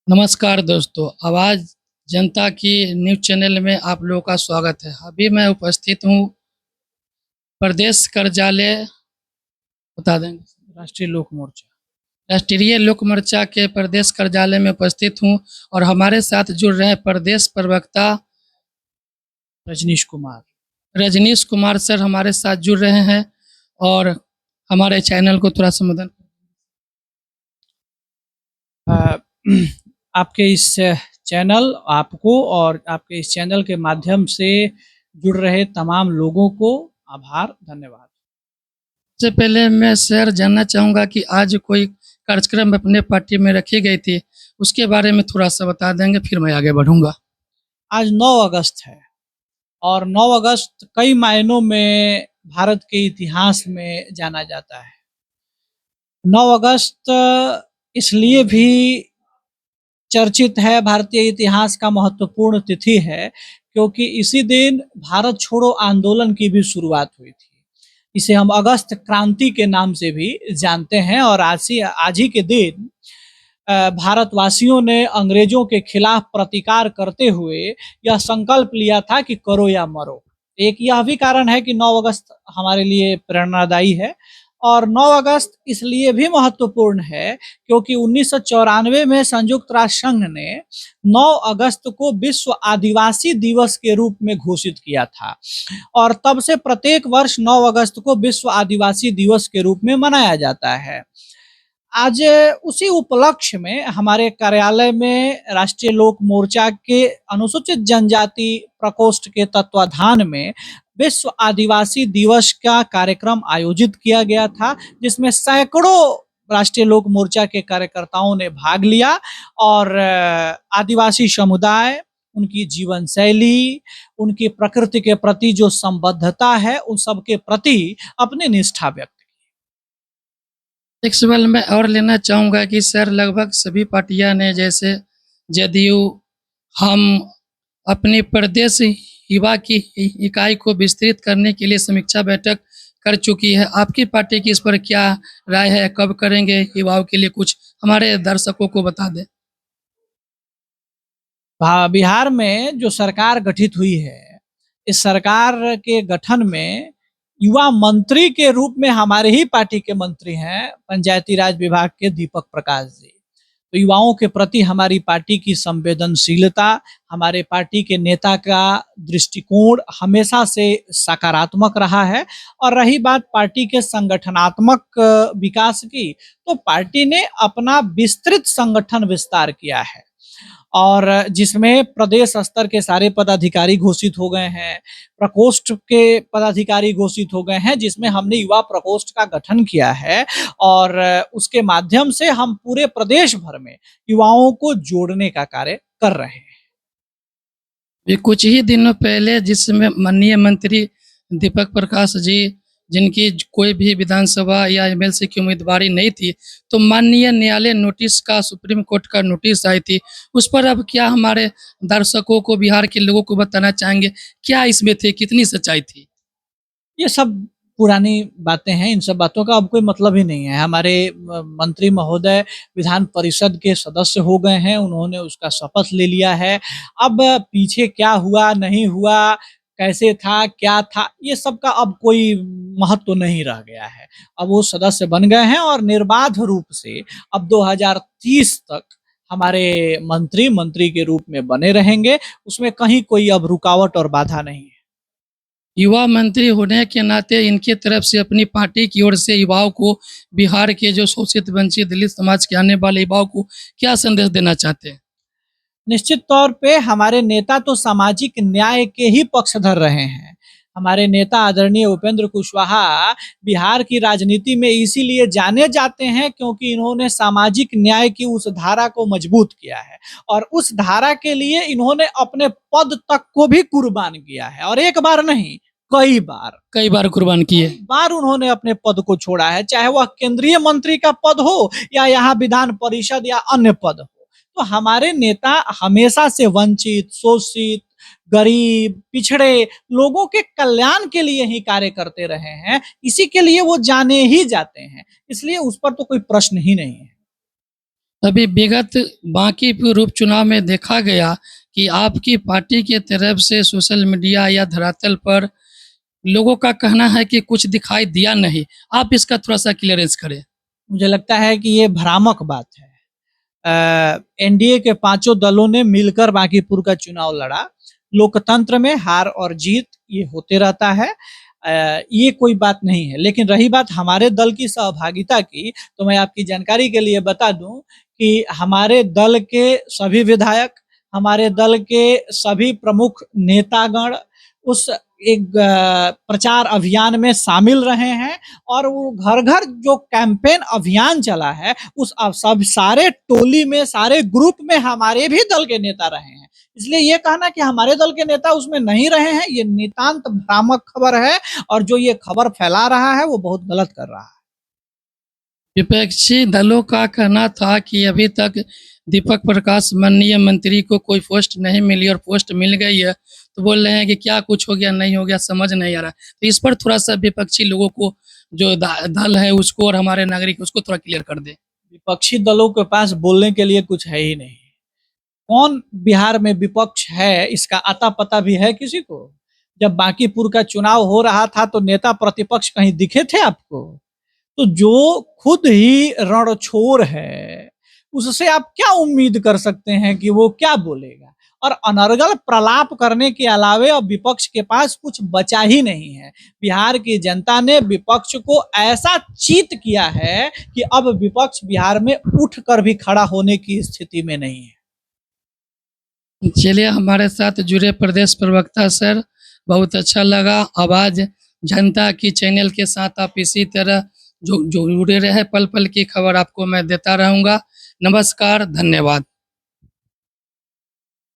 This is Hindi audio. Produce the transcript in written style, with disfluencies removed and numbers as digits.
नमस्कार दोस्तों, आवाज़ जनता की न्यूज़ चैनल में आप लोगों का स्वागत है। अभी मैं उपस्थित हूँ प्रदेश कार्यालय बता देंगे राष्ट्रीय लोक मोर्चा। राष्ट्रीय लोक मोर्चा के प्रदेश कार्यालय में उपस्थित हूँ और हमारे साथ जुड़ रहे हैं प्रदेश प्रवक्ता रजनीश कुमार। रजनीश कुमार सर हमारे साथ जुड़ रहे हैं और हमारे चैनल को थोड़ा संबोधन। अ, आपके इस चैनल आपको और आपके इस चैनल के माध्यम से जुड़ रहे तमाम लोगों को आभार, धन्यवाद। सबसे पहले मैं सर जानना चाहूँगा कि आज कोई कार्यक्रम अपने पार्टी में रखी गई थी, उसके बारे में थोड़ा-सा बता देंगे, फिर मैं आगे बढ़ूँगा। आज 9 अगस्त है और 9 अगस्त कई मायनों में भारत के इतिहास में जाना जाता है। 9 अगस्त इसलिए भी चर्चित है, भारतीय इतिहास का महत्वपूर्ण तिथि है, क्योंकि इसी दिन भारत छोड़ो आंदोलन की भी शुरुआत हुई थी। इसे हम अगस्त क्रांति के नाम से भी जानते हैं और आज ही के दिन भारतवासियों ने अंग्रेजों के खिलाफ प्रतिकार करते हुए यह संकल्प लिया था कि करो या मरो। एक यह भी कारण है कि 9 अगस्त हमारे लिए प्रेरणादायी है और 9 अगस्त इसलिए भी महत्वपूर्ण है क्योंकि 1994 में संयुक्त राष्ट्र संघ ने 9 अगस्त को विश्व आदिवासी दिवस के रूप में घोषित किया था और तब से प्रत्येक वर्ष 9 अगस्त को विश्व आदिवासी दिवस के रूप में मनाया जाता है। आज उसी उपलक्ष्य में हमारे कार्यालय में राष्ट्रीय लोक मोर्चा के अनुसूचित जनजाति प्रकोष्ठ के तत्वाधान में विश्व आदिवासी दिवस का कार्यक्रम आयोजित किया गया था, जिसमें सैकड़ों राष्ट्रीय लोक मोर्चा के कार्यकर्ताओं ने भाग लिया और आदिवासी समुदाय, उनकी जीवन शैली, उनकी प्रकृति के प्रति जो संबद्धता है, उन सबके प्रति अपनी निष्ठा व्यक्त। एक सवाल मैं और लेना चाहूँगा कि सर लगभग सभी पार्टियाँ ने जैसे जदयू, हम अपनी प्रदेश युवा की इकाई को विस्तृत करने के लिए समीक्षा बैठक कर चुकी है। आपकी पार्टी की इस पर क्या राय है? कब करेंगे? युवाओं के लिए कुछ हमारे दर्शकों को बता दें। बिहार में जो सरकार गठित हुई है, इस सरकार के गठन में युवा मंत्री के रूप में हमारे ही पार्टी के मंत्री हैं पंचायती राज विभाग के दीपक प्रकाश जी। तो युवाओं के प्रति हमारी पार्टी की संवेदनशीलता, हमारे पार्टी के नेता का दृष्टिकोण हमेशा से सकारात्मक रहा है। और रही बात पार्टी के संगठनात्मक विकास की, तो पार्टी ने अपना विस्तृत संगठन विस्तार किया है और जिसमें प्रदेश स्तर के सारे पदाधिकारी घोषित हो गए हैं, प्रकोष्ठ के पदाधिकारी घोषित हो गए हैं, जिसमें हमने युवा प्रकोष्ठ का गठन किया है और उसके माध्यम से हम पूरे प्रदेश भर में युवाओं को जोड़ने का कार्य कर रहे हैं। ये कुछ ही दिनों पहले जिसमें माननीय मंत्री दीपक प्रकाश जी, जिनकी कोई भी विधानसभा या एमएलसी की उम्मीदवारी नहीं थी, तो माननीय न्यायालय नोटिस का सुप्रीम कोर्ट का नोटिस आई थी। उस पर अब क्या हमारे दर्शकों को, बिहार के लोगों को बताना चाहेंगे, क्या इसमें थे, कितनी सच्चाई थी? ये सब पुरानी बातें हैं, इन सब बातों का अब कोई मतलब ही नहीं है। हमारे मंत्री महोदय विधान परिषद के सदस्य हो गए हैं, उन्होंने उसका शपथ ले लिया है। अब पीछे क्या हुआ, नहीं हुआ, कैसे था, क्या था, ये सब का अब कोई महत्व नहीं रह गया है। अब वो सदस्य बन गए हैं और निर्बाध रूप से अब 2030 तक हमारे मंत्री के रूप में बने रहेंगे। उसमें कहीं कोई अब रुकावट और बाधा नहीं है। युवा मंत्री होने के नाते इनकी तरफ से अपनी पार्टी की ओर से युवाओं को, बिहार के जो शोषित वंचित दलित समाज के आने वाले युवाओं को क्या संदेश देना चाहते हैं? निश्चित तौर पे हमारे नेता तो सामाजिक न्याय के ही पक्षधर रहे हैं। हमारे नेता आदरणीय उपेंद्र कुशवाहा बिहार की राजनीति में इसीलिए जाने जाते हैं क्योंकि इन्होंने सामाजिक न्याय की उस धारा को मजबूत किया है और उस धारा के लिए इन्होंने अपने पद तक को भी कुर्बान किया है और एक बार नहीं, कई बार कुर्बान किए। कई बार उन्होंने अपने पद को छोड़ा है, चाहे वह केंद्रीय मंत्री का पद हो या यहाँ विधान परिषद या अन्य पद हो। तो हमारे नेता हमेशा से वंचित, शोषित, गरीब, पिछड़े लोगों के कल्याण के लिए ही कार्य करते रहे हैं, इसी के लिए वो जाने ही जाते हैं, इसलिए उस पर तो कोई प्रश्न ही नहीं है। अभी विगत बांकीपुर उपचुनाव में देखा गया कि आपकी पार्टी के तरफ से सोशल मीडिया या धरातल पर लोगों का कहना है कि कुछ दिखाई दिया नहीं। आप इसका थोड़ा-सा क्लियरेंस करें। मुझे लगता है कि ये भ्रामक बात है। एनडीए के पांचों दलों ने मिलकर बांकीपुर का चुनाव लड़ा। लोकतंत्र में हार और जीत ये होते रहता है। ये कोई बात नहीं है। लेकिन रही बात हमारे दल की सहभागिता की, तो मैं आपकी जानकारी के लिए बता दूं कि हमारे दल के सभी विधायक, हमारे दल के सभी प्रमुख नेतागण उस एक प्रचार अभियान में शामिल रहे हैं और वो घर-घर जो कैंपेन अभियान चला है, उस सब सारे टोली में, सारे ग्रुप में हमारे भी दल के नेता रहे हैं। इसलिए ये कहना कि हमारे दल के नेता उसमें नहीं रहे हैं, ये नितांत भ्रामक खबर है और जो ये खबर फैला रहा है, वो बहुत गलत कर रहा है। विपक्षी दलों का कहना था कि अभी तक दीपक प्रकाश माननीय मंत्री को कोई पोस्ट नहीं मिली और पोस्ट मिल गई है, तो बोल रहे हैं कि क्या कुछ हो गया, नहीं हो गया, समझ नहीं आ रहा। तो इस पर थोड़ा-सा विपक्षी लोगों को जो दल है उसको और हमारे नागरिक उसको थोड़ा क्लियर कर दें। विपक्षी दलों के पास बोलने के लिए कुछ है ही नहीं। कौन बिहार में विपक्ष है, इसका अता-पता भी है किसी को? जब बांकीपुर का चुनाव हो रहा था, तो नेता प्रतिपक्ष कहीं दिखे थे आपको? तो जो खुद ही रणछोर है, उससे आप क्या उम्मीद कर सकते हैं कि वो क्या बोलेगा? और अनर्गल प्रलाप करने के अलावे अब विपक्ष के पास कुछ बचा ही नहीं है। बिहार की जनता ने विपक्ष को ऐसा चीत किया है कि अब विपक्ष बिहार में उठकर भी खड़ा होने की स्थिति में नहीं है। चलिए, हमारे साथ जुड़े प्रदेश प्रवक्ता सर, बहुत अच्छा लगा। आवाज़ जनता की चैनल के साथ आप इसी तरह जो जुड़े रहे, पल-पल की खबर आपको मैं देता रहूँगा। नमस्कार, धन्यवाद।